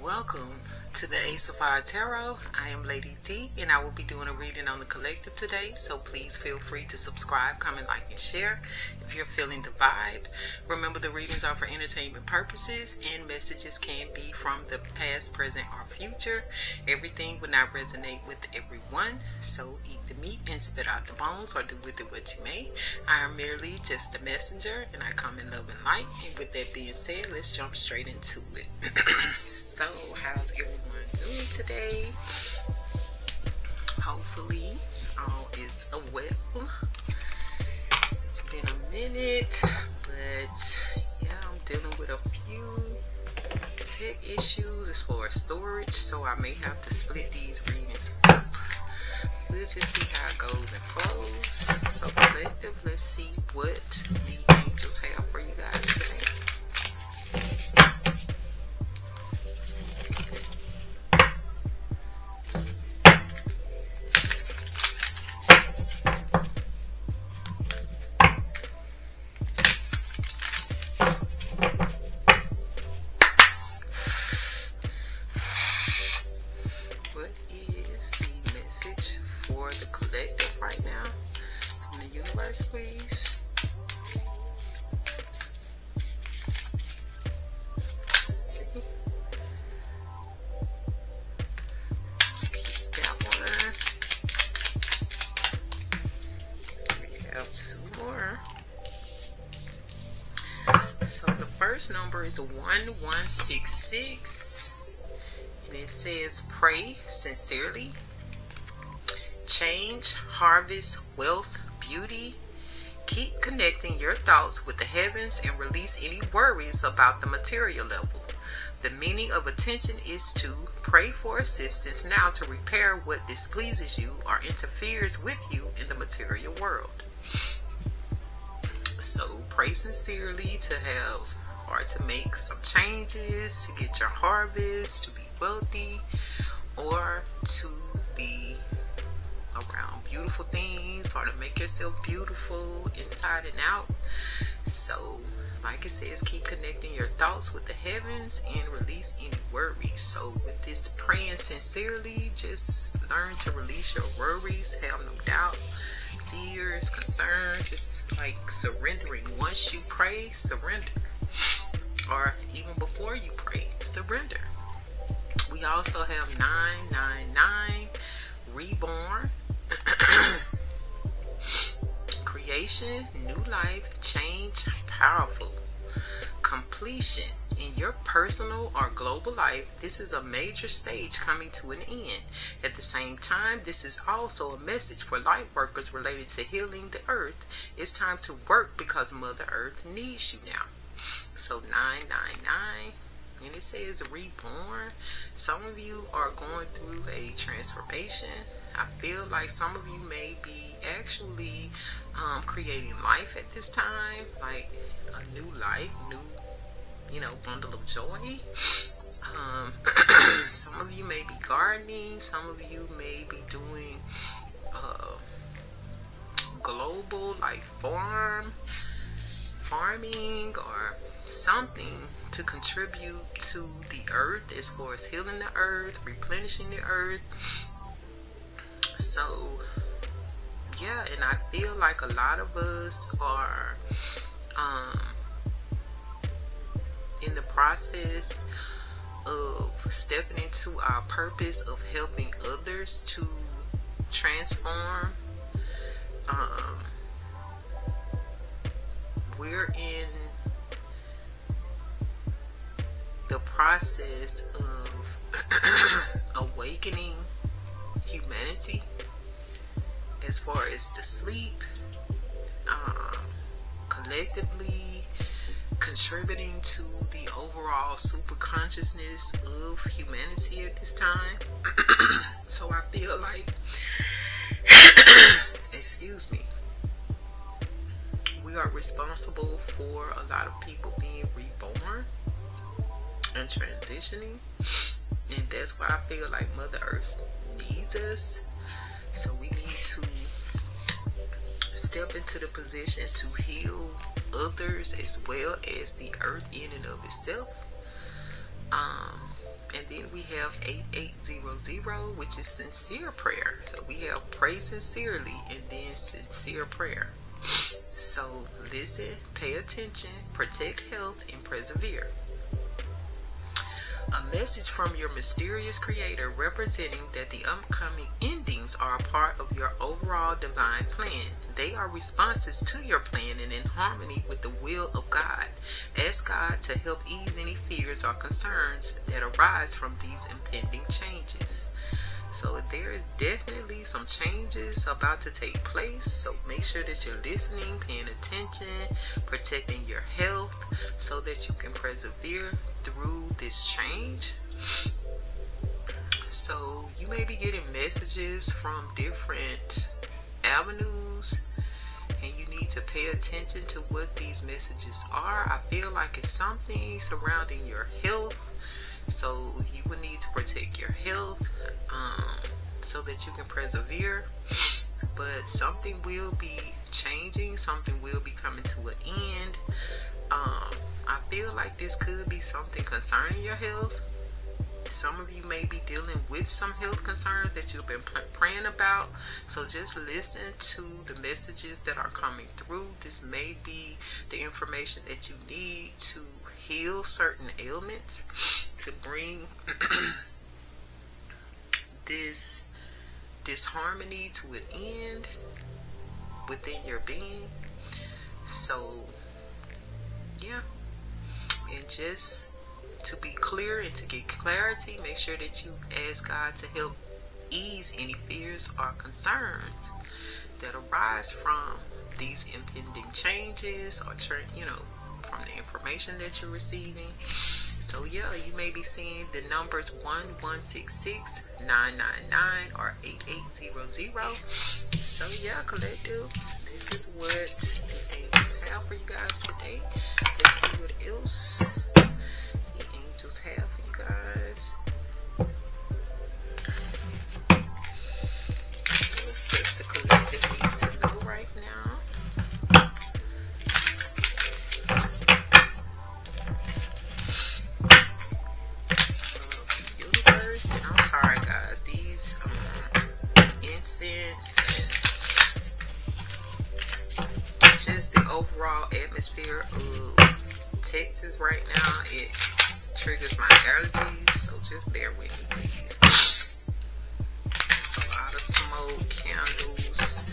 Welcome to the Ace of Fire Tarot. I am Lady D, and I will be doing a reading on the collective today, so please feel free to subscribe, comment, like, and share if you're feeling the vibe. Remember, the readings are for entertainment purposes, and messages can be from the past, present, or future. Everything will not resonate with everyone, so eat the meat and spit out the bones, or do with it what you may. I am merely just a messenger, and I come in love and light. And with that being said, let's jump straight into it. So, how's everyone doing today? Hopefully, all is well. It's been a minute, but yeah, I'm dealing with a few tech issues as far as storage, so I may have to split these readings up. We'll just see how it goes and flows. So, collective, let's see what the angels have for you guys today. For the collective right now from the universe, please. Keep that one. We have two more. So the first number is 1166, and it says pray sincerely. Change, harvest, wealth, beauty. Keep connecting your thoughts with the heavens and release any worries about the material level. The meaning of attention is to pray for assistance now to repair what displeases you or interferes with you in the material world. So pray sincerely to have or to make some changes, to get your harvest, to be wealthy, or to be around beautiful things, or to make yourself beautiful inside and out. So like it says, keep connecting your thoughts with the heavens and release any worries. So with this praying sincerely, just learn to release your worries. Have no doubt, fears, concerns. It's like surrendering. Once you pray, surrender, or even before you pray, surrender. We also have 999, reborn. Creation, new life, change, powerful. Completion. In your personal or global life, this is a major stage coming to an end. At the same time, this is also a message for light workers related to healing the earth. It's time to work because Mother Earth needs you now. So 999. And it says reborn. Some of you are going through a transformation. I feel like some of you may be actually creating life at this time, like a new life, new, bundle of joy. Some of you may be gardening. Some of you may be doing global, like farming or something to contribute to the earth as far as healing the earth, replenishing the earth. So yeah, and I feel like a lot of us are in the process of stepping into our purpose of helping others to transform. We're in the process of awakening humanity as far as the sleep, collectively contributing to the overall super consciousness of humanity at this time. So I feel like excuse me, we are responsible for a lot of people being reborn and transitioning, and that's why I feel like Mother Earth needs us. So we need to step into the position to heal others as well as the earth in and of itself. And then we have 8800, which is sincere prayer. So we have pray sincerely and then sincere prayer. So listen, pay attention, protect health, and persevere. A message from your mysterious creator representing that the upcoming endings are a part of your overall divine plan. They are responses to your plan and in harmony with the will of God. Ask God to help ease any fears or concerns that arise from these impending changes. So there is definitely some changes about to take place. So make sure that you're listening, paying attention, protecting your health so that you can persevere through this change. So you may be getting messages from different avenues and you need to pay attention to what these messages are. I feel like it's something surrounding your health. So you will need to protect your health so that you can persevere. But something will be changing. Something will be coming to an end. I feel like this could be something concerning your health. Some of you may be dealing with some health concerns that you've been praying about. So just listen to the messages that are coming through. This may be the information that you need to heal certain ailments, to bring this disharmony to an end within your being. So yeah, and just to be clear and to get clarity, make sure that you ask God to help ease any fears or concerns that arise from these impending changes or from the information that you're receiving. So yeah, you may be seeing the numbers 1166 999 or 8800. So yeah, collective, this is what the angels have for you guys today. Let's see what else the angels have for you guys. What's just the collective need to know right now? And I'm sorry guys, these incense and just the overall atmosphere of Texas right now, it triggers my allergies, so just bear with me please. There's a lot of smoke, candles,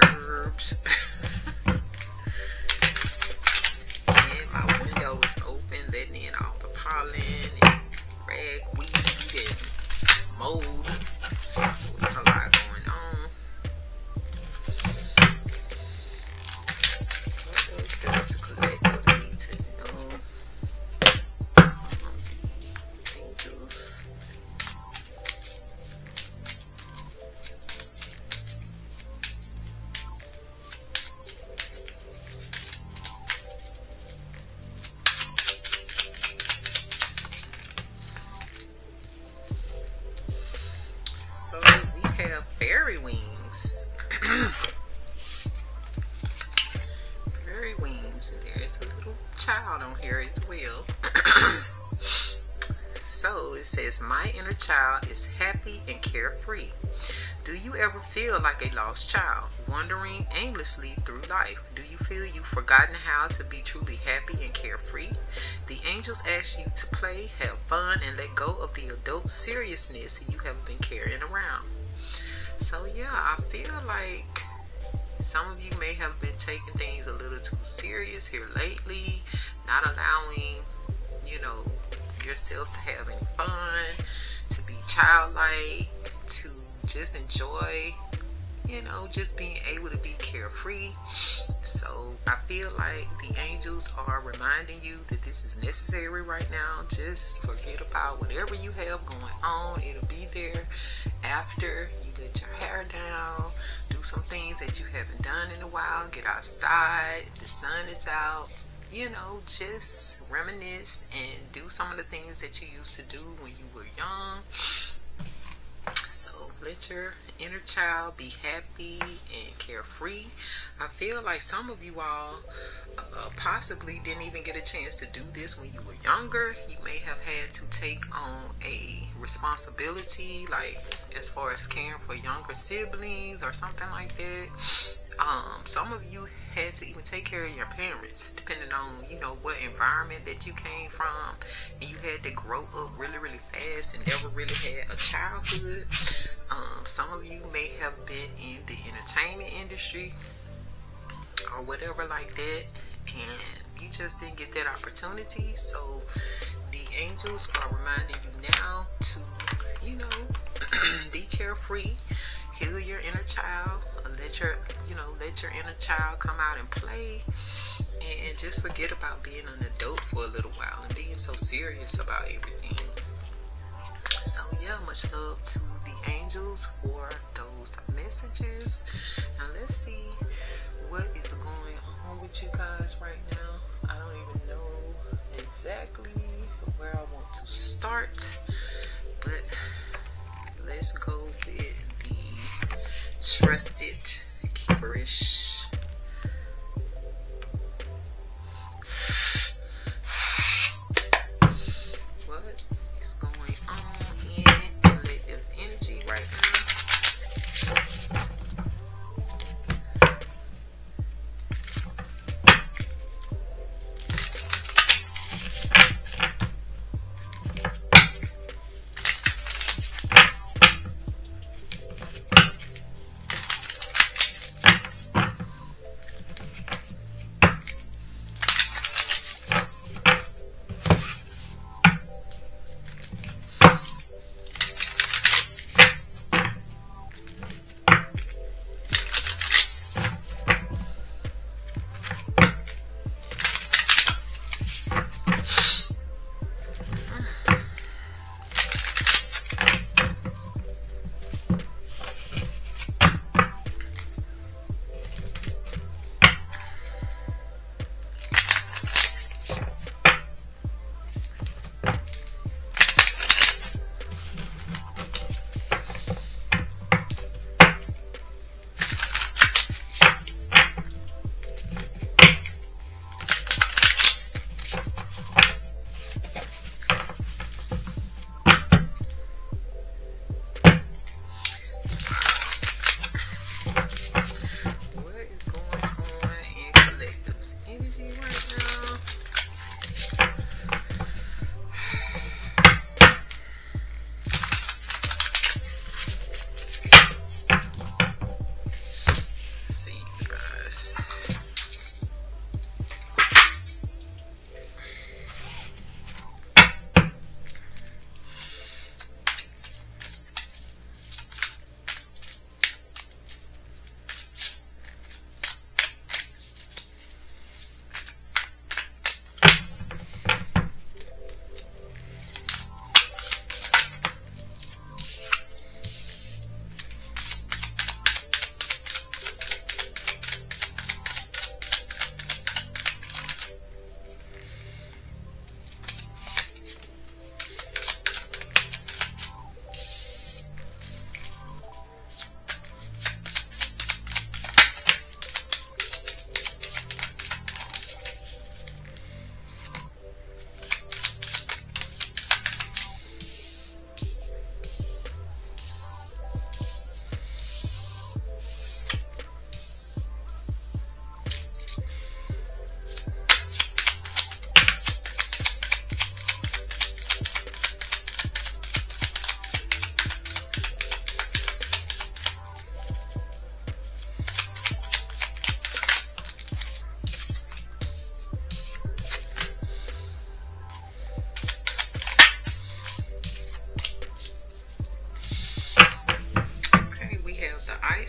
herbs. And my window is open, letting in all the pollen and ragweed and mold. So it's a lot going on. What does the collective need to know? Angels. So we have fairy wings. Fairy wings, and there's a little child on here as well. So it says, my inner child is happy and carefree. Do you ever feel like a lost child, wandering aimlessly through life? Do you feel you've forgotten how to be truly happy and carefree? The angels ask you to play, have fun, and let go of the adult seriousness you have been carrying around. So yeah, I feel like some of you may have been taking things a little too serious here lately, not allowing, yourself to have any fun, to be childlike, to just enjoy, just being able to be carefree. So I feel like the angels are reminding you that this is necessary right now. Just forget about whatever you have going on. It'll be there after you let your hair down, do some things that you haven't done in a while, get outside, the sun is out, just reminisce and do some of the things that you used to do when you were young. So let your inner child be happy and carefree. I feel like some of you all possibly didn't even get a chance to do this when you were younger. You may have had to take on a responsibility, like as far as caring for younger siblings or something like that. Some of you had to even take care of your parents, depending on, you know, what environment that you came from, and you had to grow up really, really fast and never really had a childhood. Some of you may have been in the entertainment industry or whatever like that, and you just didn't get that opportunity. So the angels are reminding you now to, you know, be carefree, heal your inner child, let your inner child come out and play, and just forget about being an adult for a little while and being so serious about everything. So yeah, much love to the angels for those messages. Now let's see what is going on with you guys right now. I don't even know exactly where I want to start, but let's go with the trusted keeperish. What is going on in collective energy right now?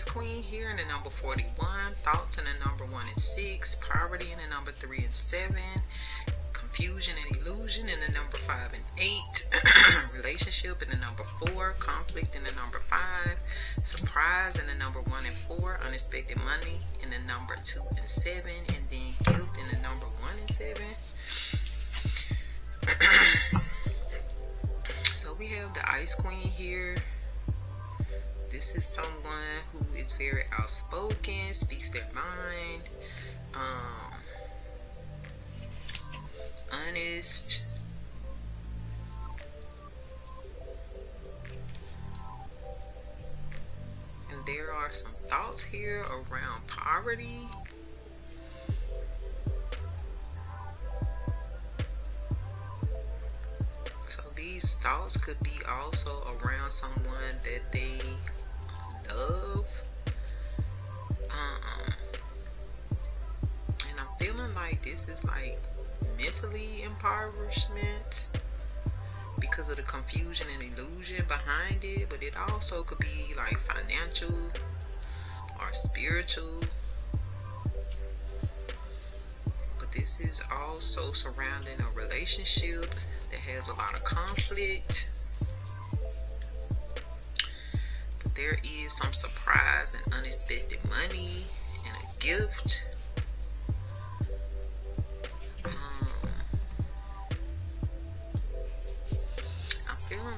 Queen here in the number 41, thoughts in the number 1 and 6, poverty in the number 3 and 7, confusion and illusion in the number 5 and 8, relationship in the number 4, conflict in the number 5, surprise in the number 1 and 4, unexpected money in the number 2 and 7, and then guilt in the number 1 and 7. So we have the Ice Queen here this is someone who is very outspoken, speaks their mind, honest. And there are some thoughts here around poverty. So these thoughts could be also around someone that they love. And I'm feeling like this is like mentally impoverishment because of the confusion and illusion behind it, but it also could be like financial or spiritual. But this is also surrounding a relationship that has a lot of conflict. But there is some surprise and unexpected money and a gift.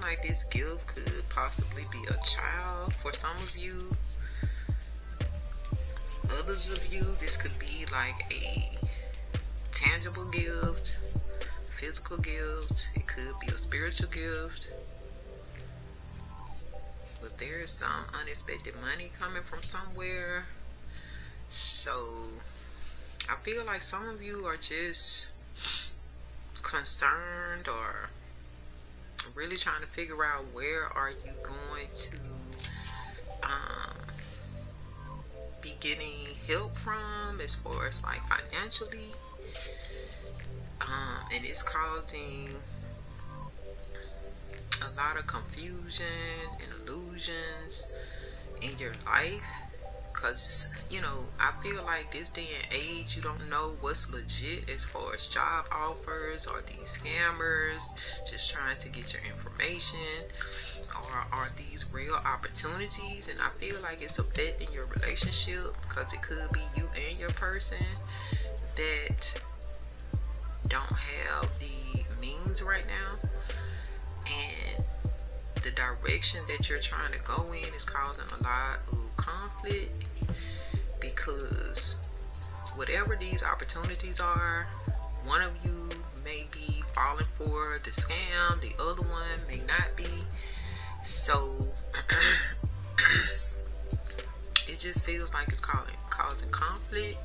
Like this gift could possibly be a child for some of you. Others of you, this could be like a tangible gift, physical gift. It could be a spiritual gift. But there is some unexpected money coming from somewhere. So I feel like some of you are just concerned or really trying to figure out where are you going to be getting help from as far as like financially, and it's causing a lot of confusion and illusions in your life. Because, you know, I feel like this day and age, you don't know what's legit as far as job offers, or these scammers just trying to get your information, or are these real opportunities. And I feel like it's affecting your relationship, because it could be you and your person that don't have the means right now, and the direction that you're trying to go in is causing a lot of conflict, because whatever these opportunities are, one of you may be falling for the scam, the other one may not be. So it just feels like it's causing conflict.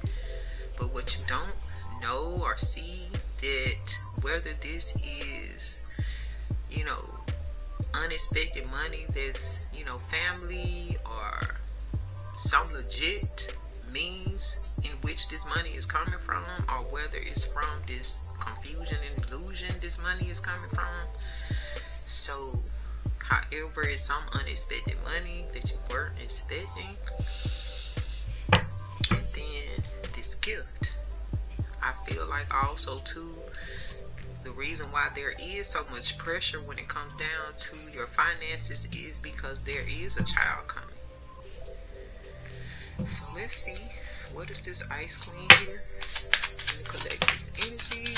But what you don't know or see, that whether this is, you know, unexpected money that's, you know, family, or some legit means in which this money is coming from, or whether it's from this confusion and illusion this money is coming from. So however, it's some unexpected money that you weren't expecting. And then this gift, I feel like also too, the reason why there is so much pressure when it comes down to your finances is because there is a child coming. So let's see, what is this Ice Queen here? Let me collect this energy.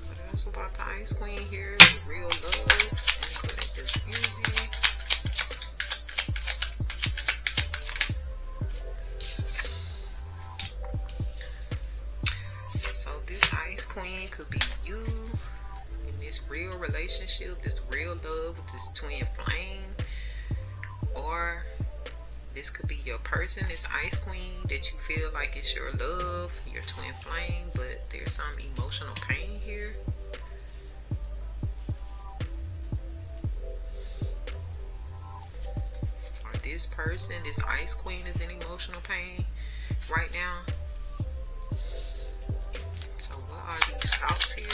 What else about the Ice Queen here? The real love. Let me collect this energy. Queen could be you in this real relationship, this real love with this twin flame, or this could be your person, this Ice Queen, that you feel like it's your love, your twin flame, but there's some emotional pain here. Or this person, this Ice Queen, is in emotional pain right now. Are these thoughts here?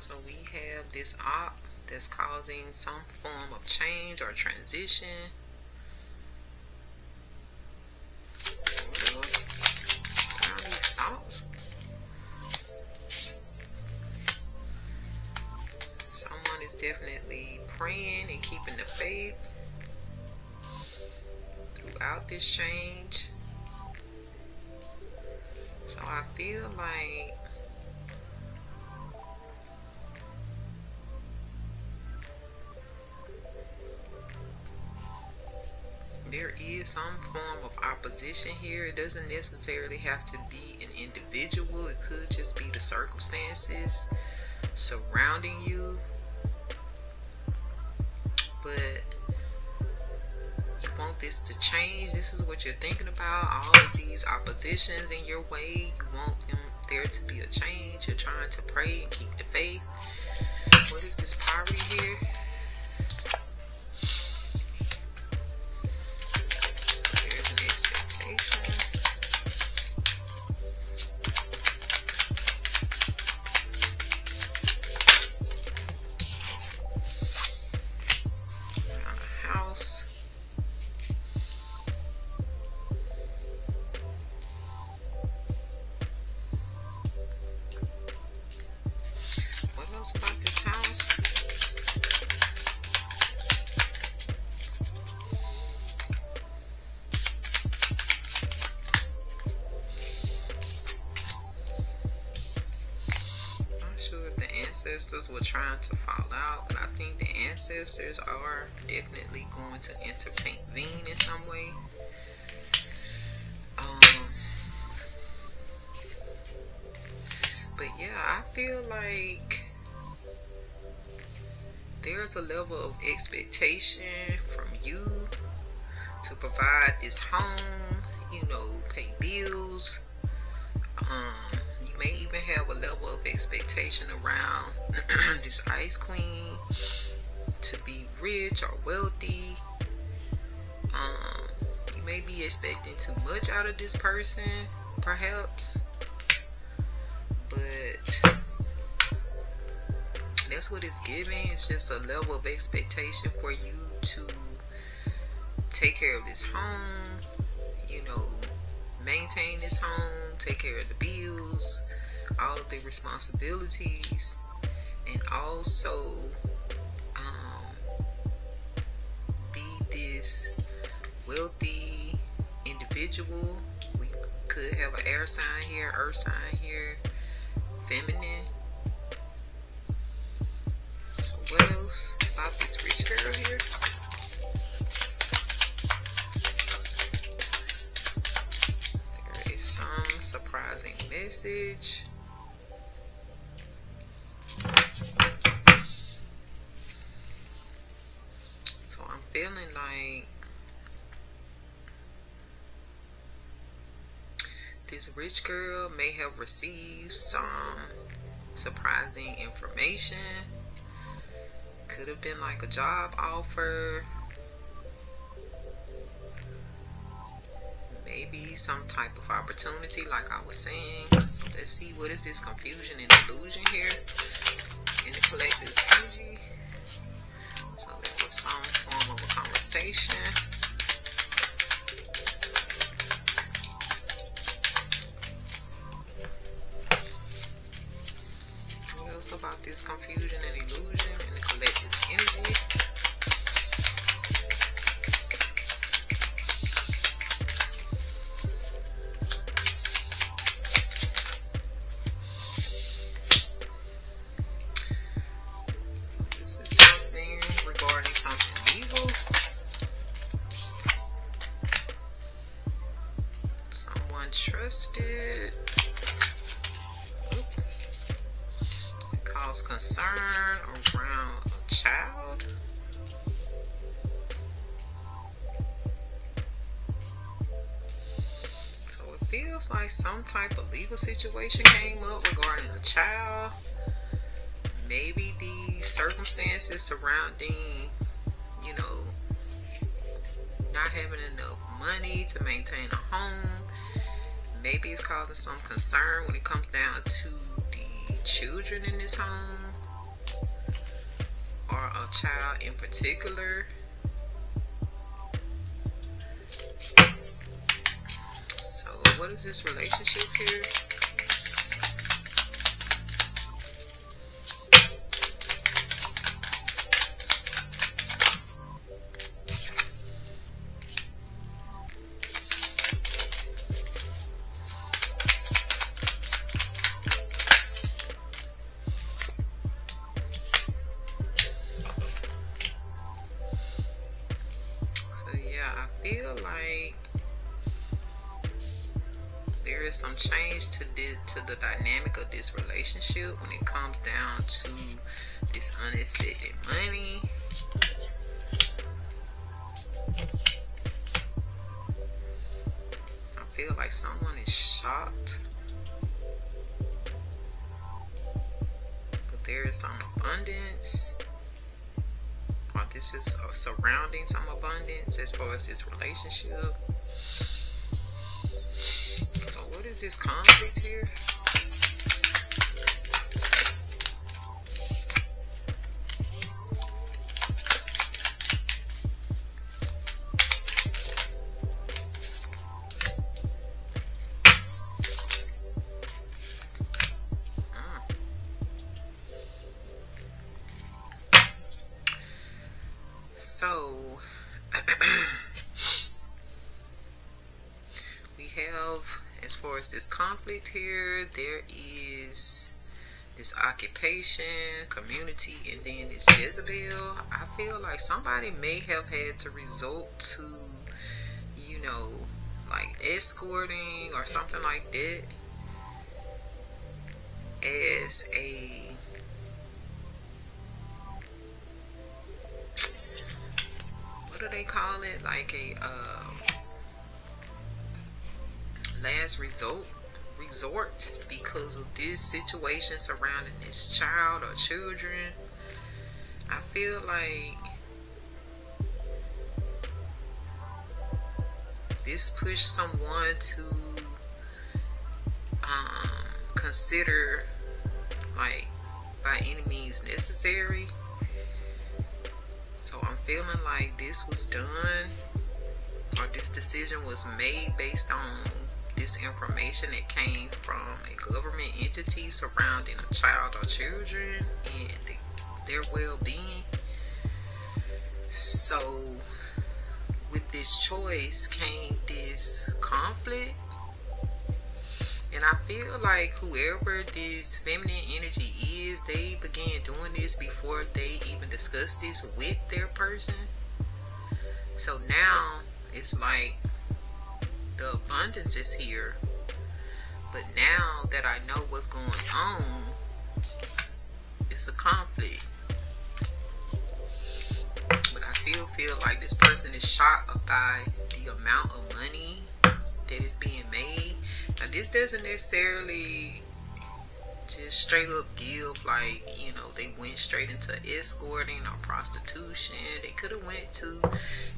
So we have this op that. that's causing some form of change or transition. definitely praying and keeping the faith throughout this change. So I feel like there is some form of opposition here. It doesn't necessarily have to be an individual. It could just be the circumstances surrounding you. But you want this to change. This is what you're thinking about. All of these oppositions in your way, you want there to be a change. You're trying to pray and keep the faith. What is this poverty here? There's an expectation. Around the house. What else about this house? Not sure if the ancestors were trying to fall out, but I think the ancestors are definitely going to intervene in some way. But yeah, I feel like there's a level of expectation from you to provide this home, you know, pay bills. You may even have a level of expectation around this Ice Queen to be rich or wealthy. You may be expecting too much out of this person, perhaps. But that's what it's giving. It's just a level of expectation for you to take care of this home, you know, maintain this home, take care of the bills, all of the responsibilities, and also be this wealthy individual. We could have an air sign here, earth sign here, feminine. So what else about this rich girl here? There is some surprising message. So I'm feeling like this rich girl may have received some surprising information. Could have been like a job offer, maybe some type of opportunity, like I was saying. Let's see, what is this confusion and illusion here in the collective's energy? So there was some form of a conversation. What else about this confusion and illusion in the collective's energy? This is something regarding something evil. Someone trusted. Cause concern around a child. So it feels like some type of legal situation came up regarding a child. Maybe the circumstances surrounding, you know, not having enough money to maintain a home. Maybe it's causing some concern when it comes down to the children in this home, or a child in particular. So what is this relationship here? is some change to the dynamic of this relationship when it comes down to this unexpected money. I feel like someone is shocked, but there is some abundance, or this is surrounding some abundance as far as this relationship. So what is this conflict here? So we have, as far as this conflict here, there is this occupation, community, and then this Jezebel. I feel like somebody may have had to resort to, you know, like escorting or something like that as a what do they call it, like a last resort because of this situation surrounding this child or children. I feel like this pushed someone to consider, like, by any means necessary. So I'm feeling like this was done, or this decision was made based on this information that came from a government entity surrounding a child or children and their well-being. So with this choice came this conflict, and I feel like whoever this feminine energy is, they began doing this before they even discussed this with their person. So now it's like the abundance is here, but now that I know what's going on, it's a conflict. But I still feel like this person is shocked by the amount of money that is being made. Now this doesn't necessarily just straight up give, like, you know, they went straight into escorting or prostitution. They could have went to,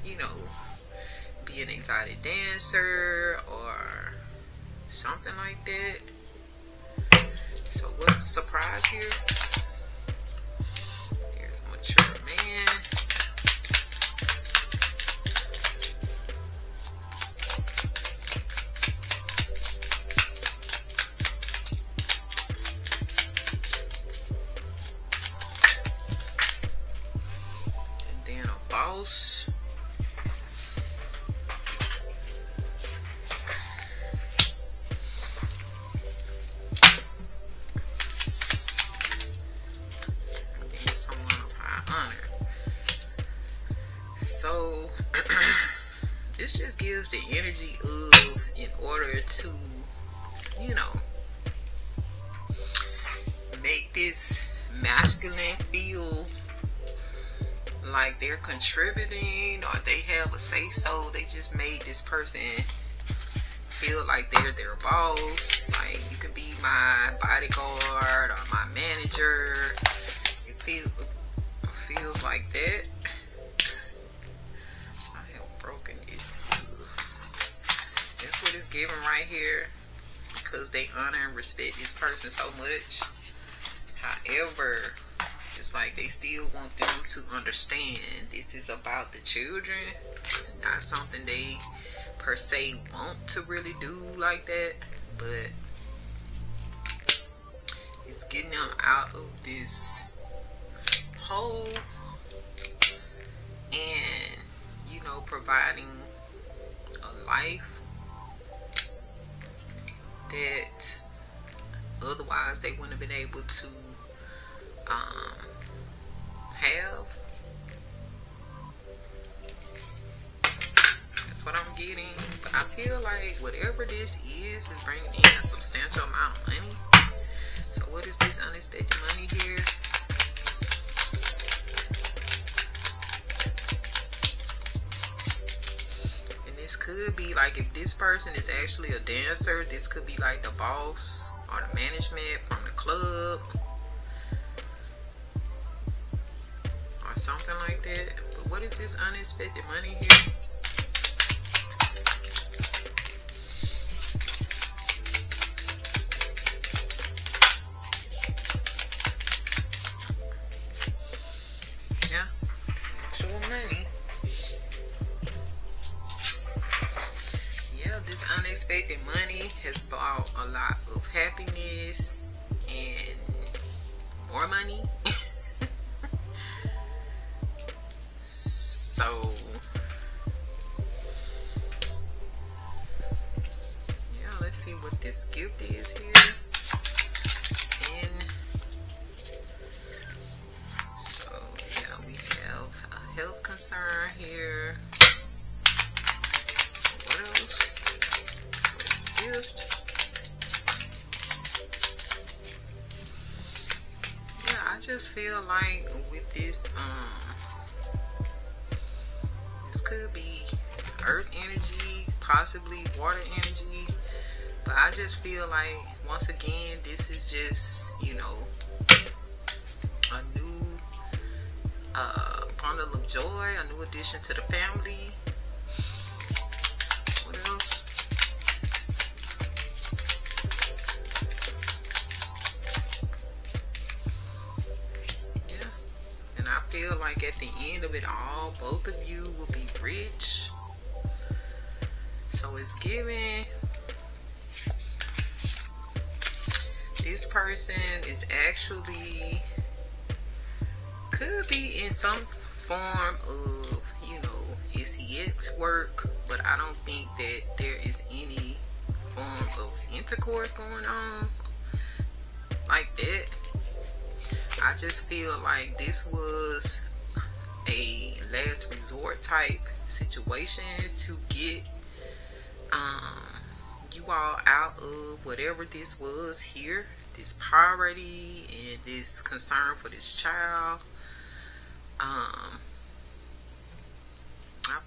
you know, be an exotic dancer or something like that. So what's the surprise here? Here's a mature man. And then a boss. So this just gives the energy of, in order to, you know, make this masculine feel like they're contributing or they have a say so, they just made this person feel like they're their boss. Like, you can be my bodyguard or my manager. It feels like that. Broken is that's what it's giving right here, because they honor and respect this person so much. However, it's like they still want them to understand this is about the children, not something they per se want to really do like that, but it's getting them out of this hole and, you know, providing a life that otherwise they wouldn't have been able to have. That's what I'm getting. But I feel feel like whatever this is bringing in a substantial amount of money. So what is this unexpected money here? And this could be like, if this person is actually a dancer, this could be like the boss or the management from the club or something like that. But what is this unexpected money here? Yeah, it's actual money. Yeah, this unexpected money has brought a lot of happiness and more money. So yeah, let's see what this gift is here. And so yeah, we have a health concern here. What else? What is gift? Yeah, I just feel like with this this could be earth energy, possibly water energy, but I just feel like once again this is just, you know, a new bundle of joy, a new addition to the family. What else? Yeah, and I feel like at the end of it all, both of you will be rich. So it's giving this person is actually could be in some form of, you know, sex work, but I don't think that there is any form of intercourse going on like that. I just feel like this was a last resort type situation to get you all out of whatever this was here, this poverty and this concern for this child. I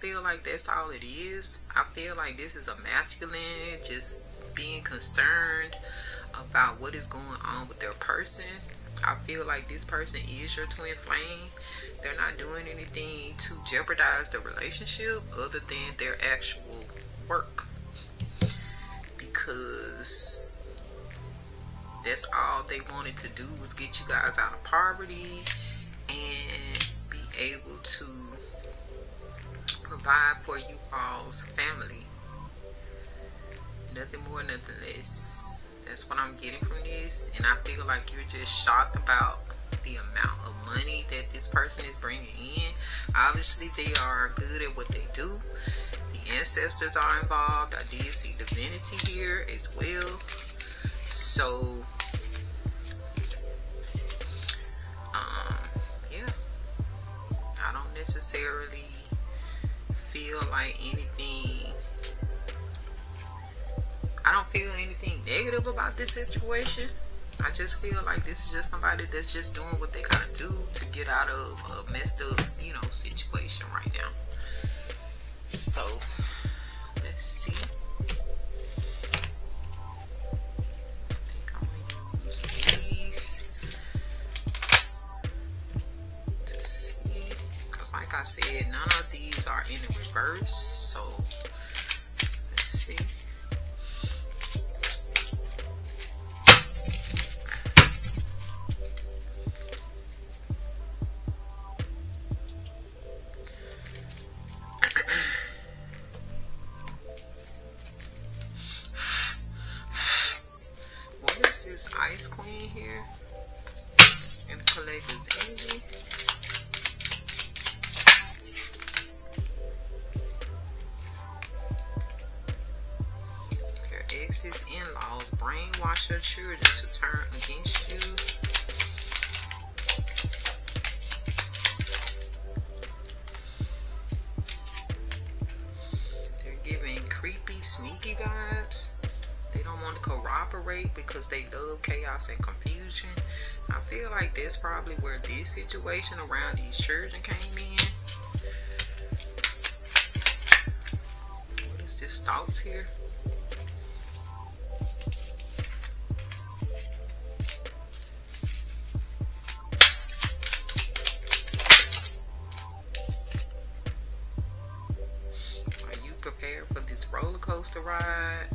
feel like that's all it is. I feel like this is a masculine just being concerned about what is going on with their person. I feel like this person is your twin flame. They're not doing anything to jeopardize the relationship other than their actual work, because that's all they wanted to do was get you guys out of poverty and be able to provide for you all's family. Nothing more, nothing less. That's what I'm getting from this. And I feel like you're just shocked about the amount of money that this person is bringing in. Obviously they are good at what they do. The ancestors are involved. I did see divinity here as well. So yeah, I don't necessarily feel like anything, I don't feel anything negative about this situation. I just feel like this is just somebody that's just doing what they gotta do to get out of a messed up, you know, situation right now. So let's see. I think I'm gonna use these to see, because like I said, none of these are in the reverse. So let's see. Ice Queen here in the collector's energy. Your ex's in-laws brainwash your children to turn against you. They're giving creepy, sneaky freaky vibes. They don't want to cooperate because they love chaos and confusion. I feel like that's probably where this situation around these children came in. What is this thoughts here? Are you prepared for this roller coaster ride?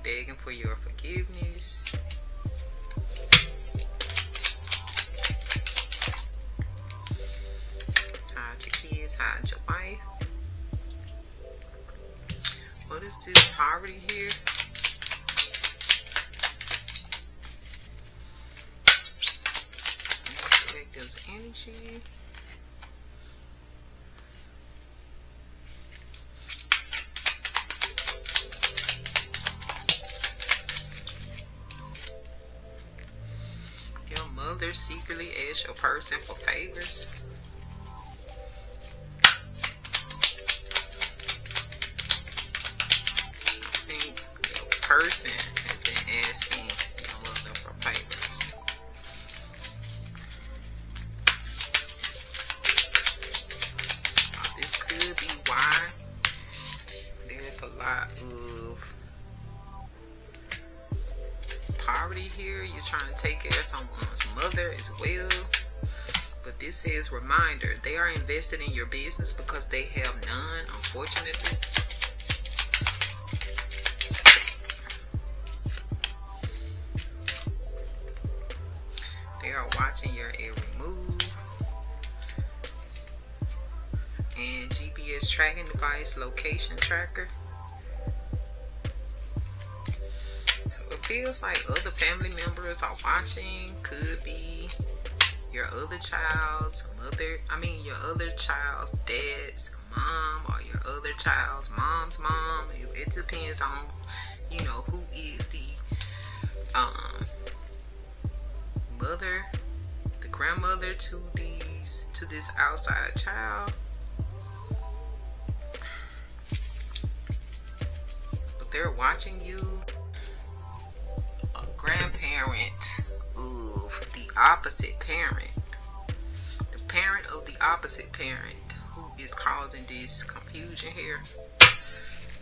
Begging for your forgiveness. Hide your kids, hide your wife. What is this poverty here? Collective's energy. Mother secretly asks your person for favors. I think your person has been asking your mother for favors. This could be why there's a lot of poverty here. You're trying to take care of someone's mother as well. But this says reminder, they are invested in your business because they have none, unfortunately. They are watching your every move. And GPS tracking device, location tracker. Feels like other family members are watching. Could be your other child's mother, your other child's dad's mom, or your other child's mom's mom. It depends on, who is the mother, the grandmother to this outside child. But they're watching you. Grandparent of the opposite parent, the parent of the opposite parent, who is causing this confusion here.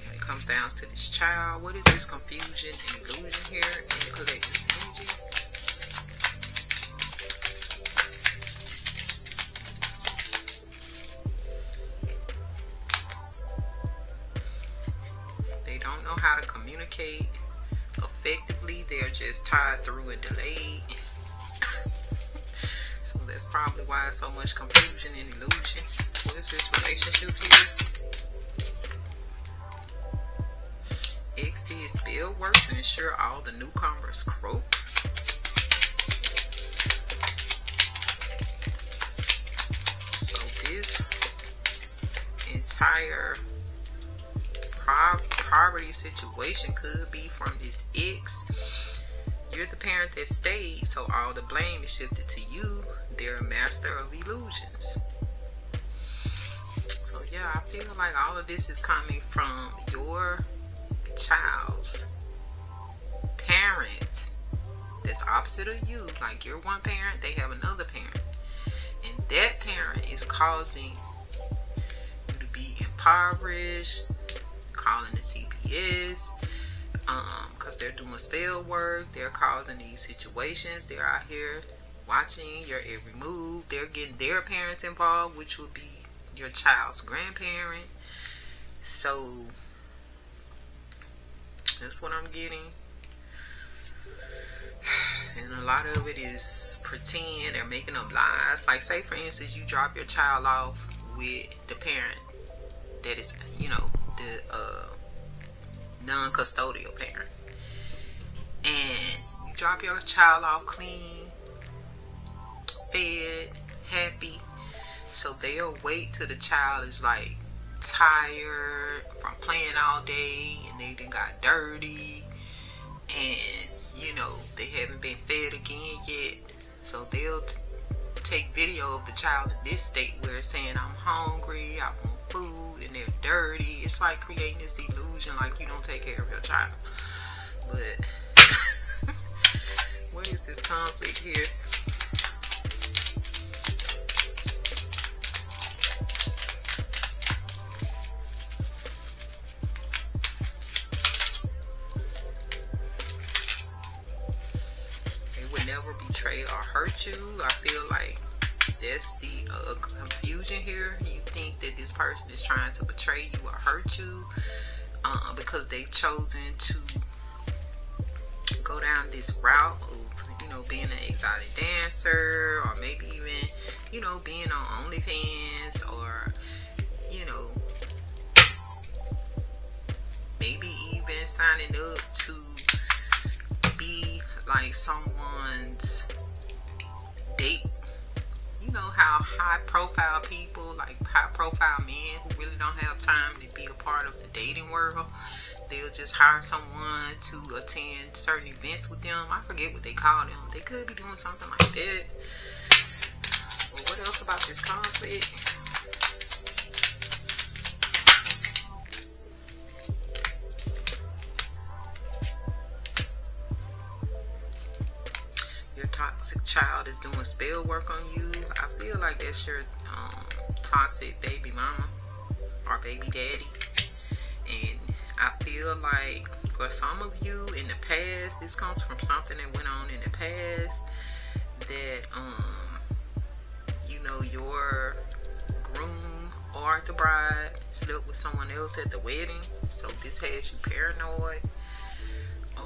When it comes down to this child, what is this confusion and illusion here in the collective energy? They don't know how to communicate effectively. They're just tied through and delayed. So that's probably why it's so much confusion and illusion. What is this relationship here? X did spell work to ensure all the newcomers croak. So this entire poverty situation could be from this ex. You're the parent that stayed, so all the blame is shifted to you. They're a master of illusions. So yeah, I feel like all of this is coming from your child's parent that's opposite of you. Like you're one parent, they have another parent, and that parent is causing you to be impoverished, calling the CPS, because they're doing spell work. They're causing these situations. They're out here watching your every move. They're getting their parents involved, which would be your child's grandparent. So that's what I'm getting. And a lot of it is pretend. They're making up lies. Like say for instance, you drop your child off with the parent that is, the non-custodial parent, and you drop your child off clean, fed, happy. So they'll wait till the child is like tired from playing all day and they done got dirty and they haven't been fed again yet. So they'll take video of the child in this state where it's saying I'm hungry, I want food, and they're dirty. It's like creating this illusion like you don't take care of your child. But what is this conflict here? Never betray or hurt you. I feel like that's the confusion here. You think that this person is trying to betray you or hurt you because they've chosen to go down this route of, you know, being an exotic dancer, or maybe even, you know, being on OnlyFans, or, you know, maybe even signing up to be like someone's date. You know how high profile people, like high profile men who really don't have time to be a part of the dating world, they'll just hire someone to attend certain events with them. I forget what they call them. They could be doing something like that. But what else about this conflict? Toxic child is doing spell work on you. I feel like that's your toxic baby mama or baby daddy. And I feel like for some of you in the past, this comes from something that went on in the past, that you know, your groom or the bride slept with someone else at the wedding, so this has you paranoid.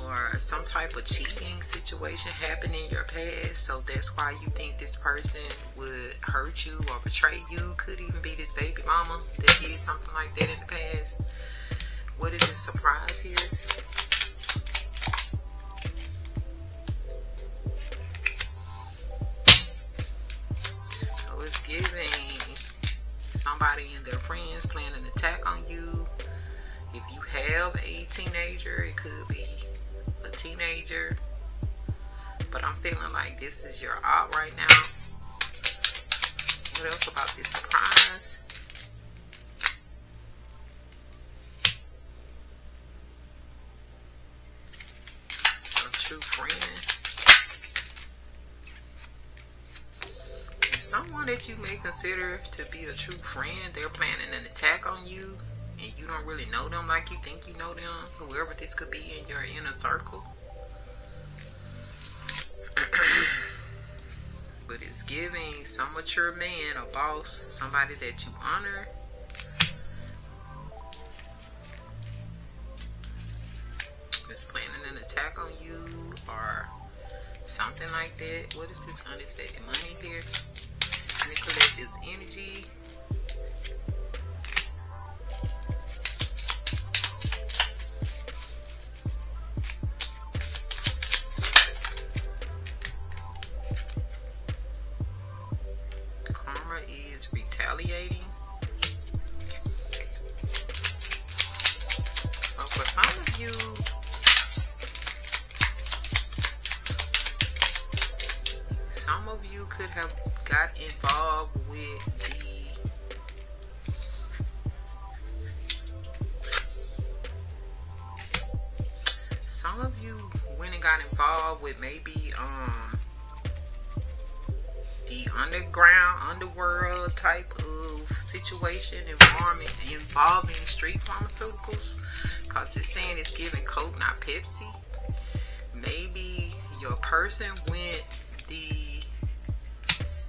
Or some type of cheating situation happened in your past, so that's why you think this person would hurt you or betray you. Could even be this baby mama that did something like that in the past. What is the surprise here? So it's giving somebody and their friends planning an attack on you. If you have a teenager, it could be a teenager, but I'm feeling like this is your out right now. What else about this surprise? A true friend. And someone that you may consider to be a true friend, they're planning an attack on you, and you don't really know them like you think you know them, whoever this could be in your inner circle. But it's giving some mature man, a boss, somebody that you honor. It's planning an attack on you or something like that. What is this unexpected money here? And the collective's energy. Retaliating. So for some of you, could have got involved with some of you went and got involved with maybe the underworld type of situation involving street pharmaceuticals, because it's saying it's giving Coke, not Pepsi. Maybe your person went the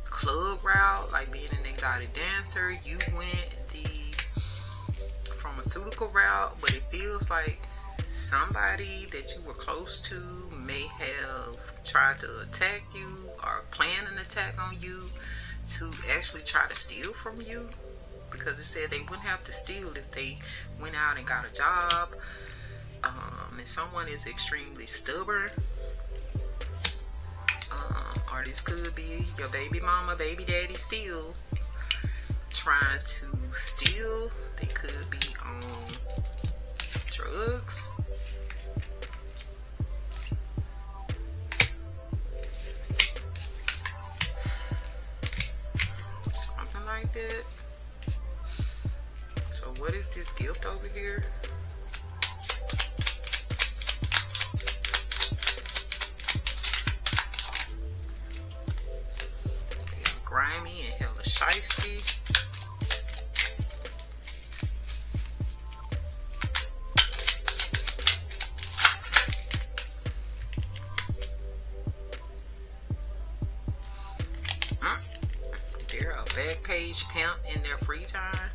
club route, like being an exotic dancer. You went the pharmaceutical route, but it feels like somebody that you were close to may have tried to attack you or plan an attack on you to actually try to steal from you, because it said they wouldn't have to steal if they went out and got a job. And someone is extremely stubborn, or this could be your baby mama, baby daddy still trying to steal. They could be on drugs. that. So what is this gift over here? Grimy and hella shiesty. They're a back page pimp in their free time.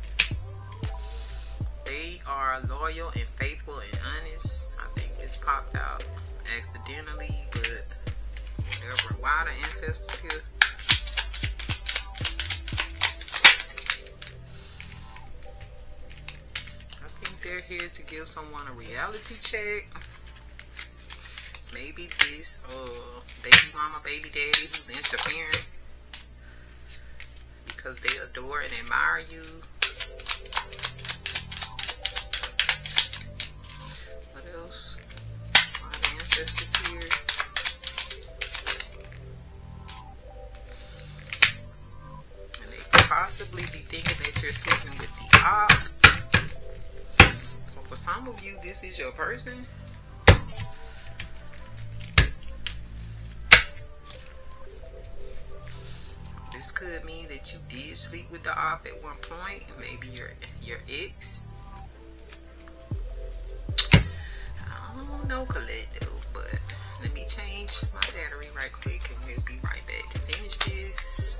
They are loyal and faithful and honest. I think this popped out accidentally, but whatever. Why the ancestors here? I think they're here to give someone a reality check. Maybe this baby mama, baby daddy who's interfering because they adore and admire you. What else? My ancestors here. And they could possibly be thinking that you're sleeping with the op. Or for some of you, this is your person. This could mean that you did sleep with the op at one point, maybe your ex. I don't know, collective, but let me change my battery right quick and we'll be right back to finish this.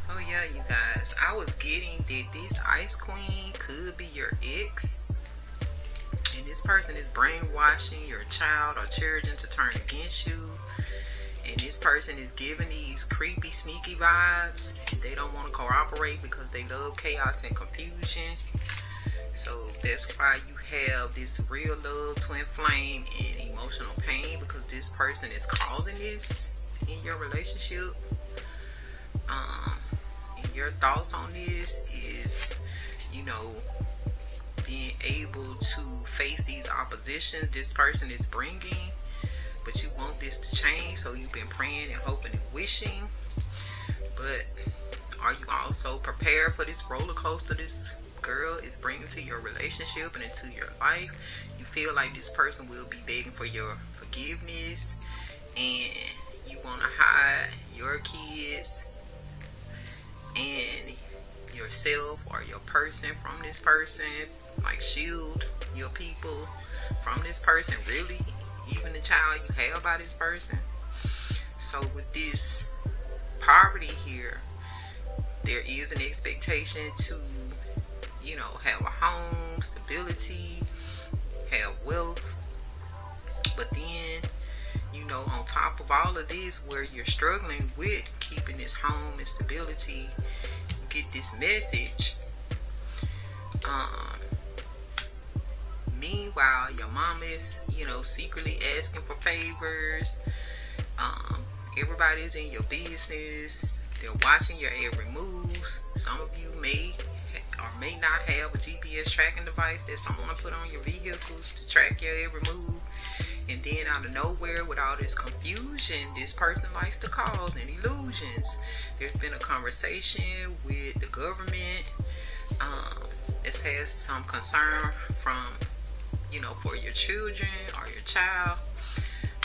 So yeah, you guys, I was getting that this Ice Queen could be your ex. And this person is brainwashing your child or children to turn against you. And this person is giving these creepy, sneaky vibes. They don't want to cooperate because they love chaos and confusion. So that's why you have this real love, twin flame, and emotional pain, because this person is causing this in your relationship. And your thoughts on this is, you know, being able to face these oppositions this person is bringing, but you want this to change, so you've been praying and hoping and wishing. But are you also prepared for this roller coaster this girl is bringing to your relationship and into your life? You feel like this person will be begging for your forgiveness, and you want to hide your kids and yourself or your person from this person, like shield your people from this person, really, even the child you have by this person. So with this poverty here, there is an expectation to, you know, have a home, stability, have wealth. But then, you know, on top of all of this, where you're struggling with keeping this home and stability, you get this message. Meanwhile, your mom is, you know, secretly asking for favors. Everybody's in your business. They're watching your every moves. Some of you may or may not have a GPS tracking device that someone put on your vehicles to track your every move. And then out of nowhere, with all this confusion, this person likes to cause and illusions. There's been a conversation with the government that has some concern from, you know, for your children or your child,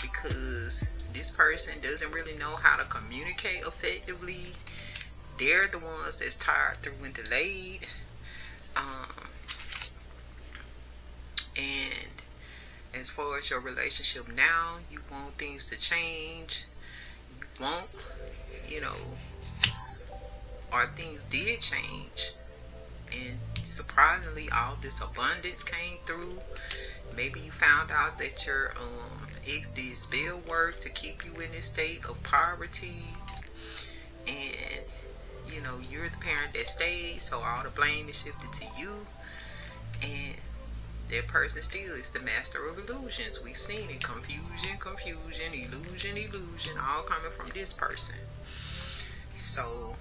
because this person doesn't really know how to communicate effectively. They're the ones that's tired through and delayed. And as far as your relationship now, you want things to change. You want, you know, or things did change. And surprisingly, all this abundance came through. Maybe you found out that your ex did spell work to keep you in this state of poverty, and you know, you're the parent that stayed, so all the blame is shifted to you. And that person still is the master of illusions. We've seen it. Confusion, illusion, all coming from this person. So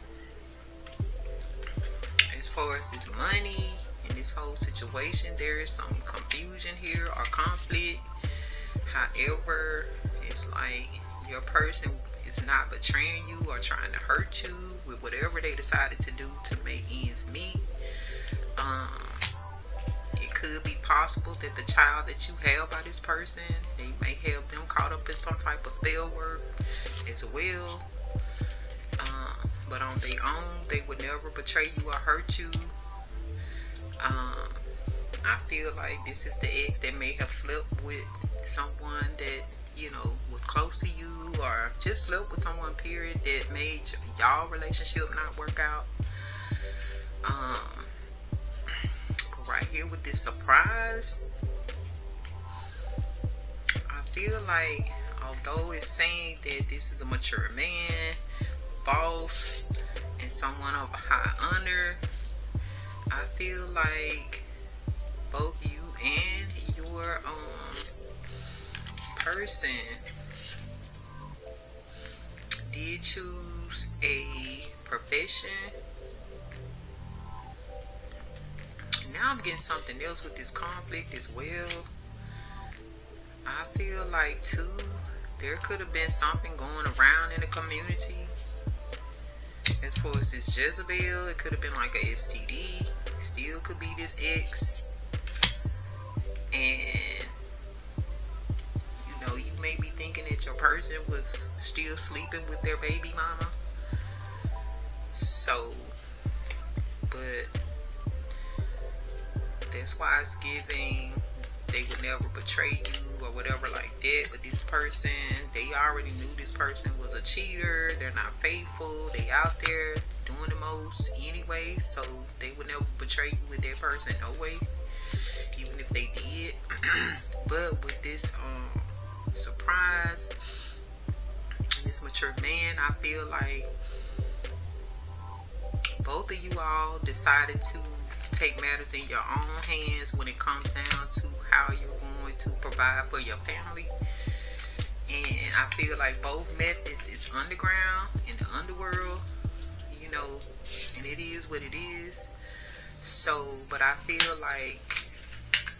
as far as this money and in this whole situation. There is some confusion here or conflict. However, it's like your person is not betraying you or trying to hurt you with whatever they decided to do to make ends meet. It could be possible that the child that you have by this person, they may have them caught up in some type of spell work as well. But on their own, they would never betray you or hurt you. I feel like this is the ex that may have slept with someone that, you know, was close to you, or just slept with someone, period, that made y'all relationship not work out. Right here with this surprise, I feel like, although it's saying that this is a mature man, boss, and someone of a high honor, I feel like both you and your person did choose a profession. Now I'm getting something else with this conflict as well. I feel like too, there could have been something going around in the community. As far as this Jezebel, it could have been like a STD. Still could be this ex. And you know, you may be thinking that your person was still sleeping with their baby mama. So, but that's why it's giving they would never betray you or whatever like that. But this person, they already knew this person was a cheater. They're not faithful. They out there doing the most anyway, so they would never betray you with that person, no way, even if they did. But with this surprise, this mature man, I feel like both of you all decided to take matters in your own hands when it comes down to how you're going to provide for your family. And I feel like both methods is underground, in the underworld, you know, and it is what it is. So, but I feel like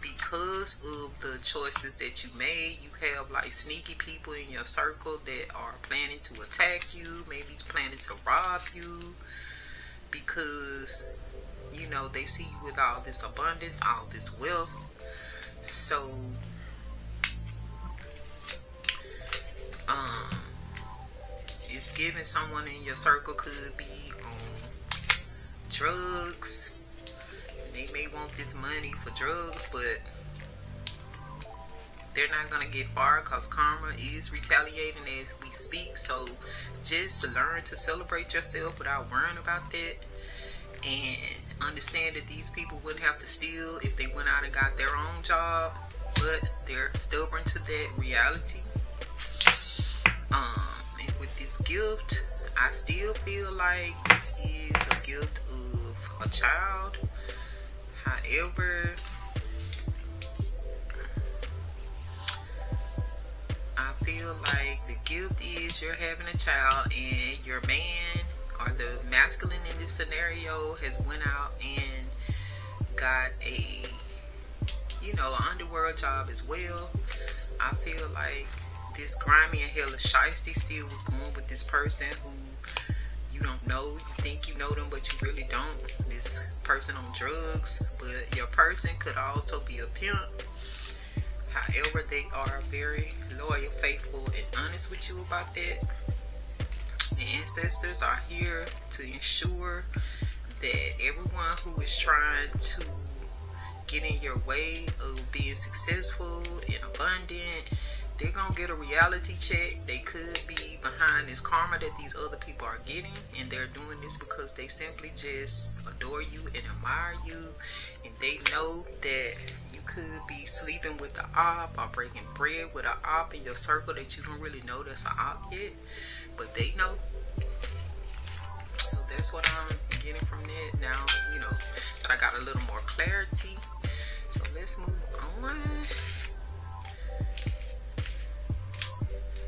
because of the choices that you made, you have like sneaky people in your circle that are planning to attack you, maybe planning to rob you, because you know they see you with all this abundance, all this wealth. So it's giving someone in your circle could be on drugs. They may want this money for drugs, but they're not gonna get far because karma is retaliating as we speak. So just learn to celebrate yourself without worrying about that, and understand that these people wouldn't have to steal if they went out and got their own job, but they're stubborn to that reality. And with this gift, I still feel like this is a gift of a child. However, I feel like the gift is you're having a child, and your man or the masculine in this scenario has went out and got a, you know, an underworld job as well. I feel like this grimy and hella shiesty still was going with this person who you don't know. You think you know them, but you really don't. This person on drugs, but your person could also be a pimp. However, they are very loyal, faithful, and honest with you about that. The ancestors are here to ensure that everyone who is trying to get in your way of being successful and abundant, they're gonna get a reality check. They could be behind this karma that these other people are getting, and they're doing this because they simply just adore you and admire you, and they know that you could be sleeping with the op or breaking bread with an op in your circle that you don't really know that's an op yet, but they know. So that's what I'm getting from that. Now, you know, that I got a little more clarity. So let's move on.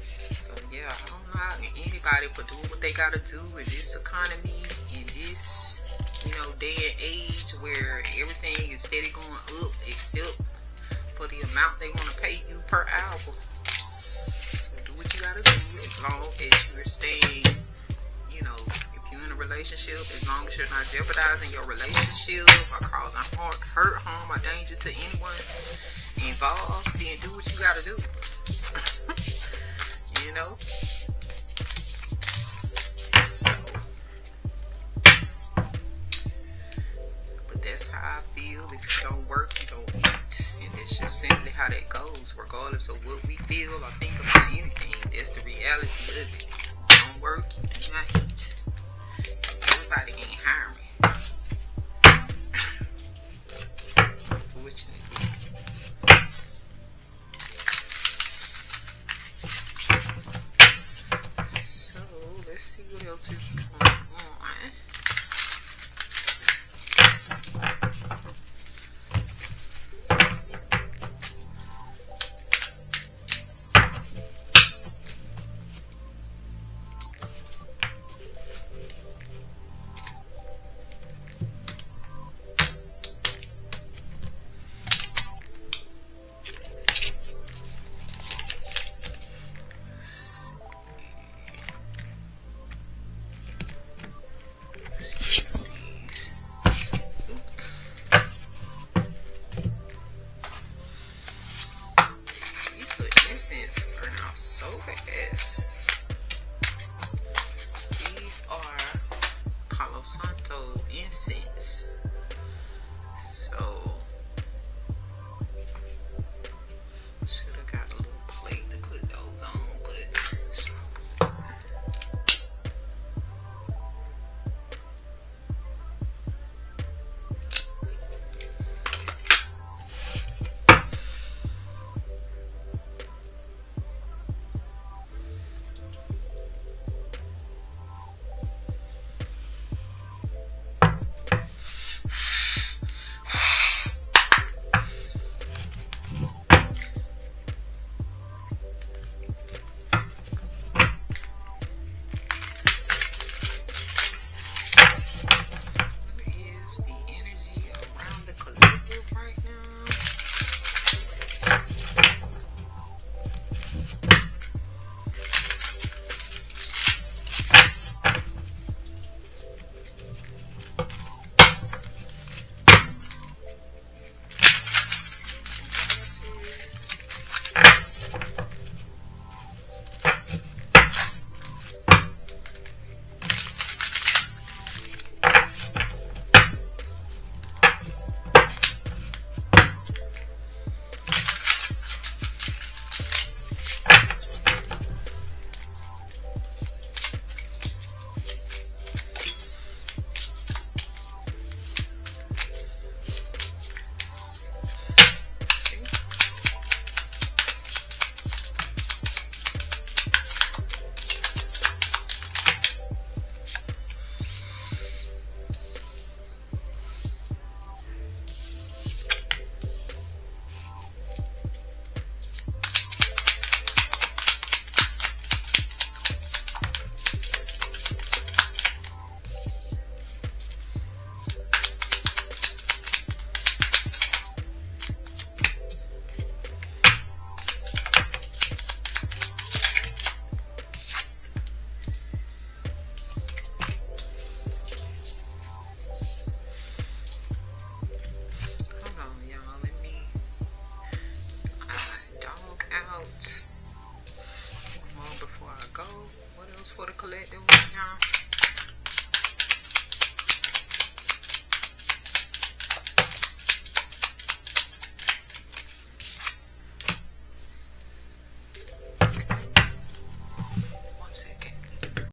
So yeah, I don't know anybody for doing what they gotta do in this economy, in this, you know, day and age where everything is steady going up, except for the amount they want to pay you per hour. So do what you gotta do, as long as you're staying, you know, if you're in a relationship, as long as you're not jeopardizing your relationship or causing hurt, harm, or danger to anyone involved, then do what you gotta do. You know? So, but that's how I feel. If you don't work, you don't eat. And that's just simply how that goes, regardless of what we feel or think about anything. That's the reality of it. You don't work, you do not eat. Everybody ain't hiring.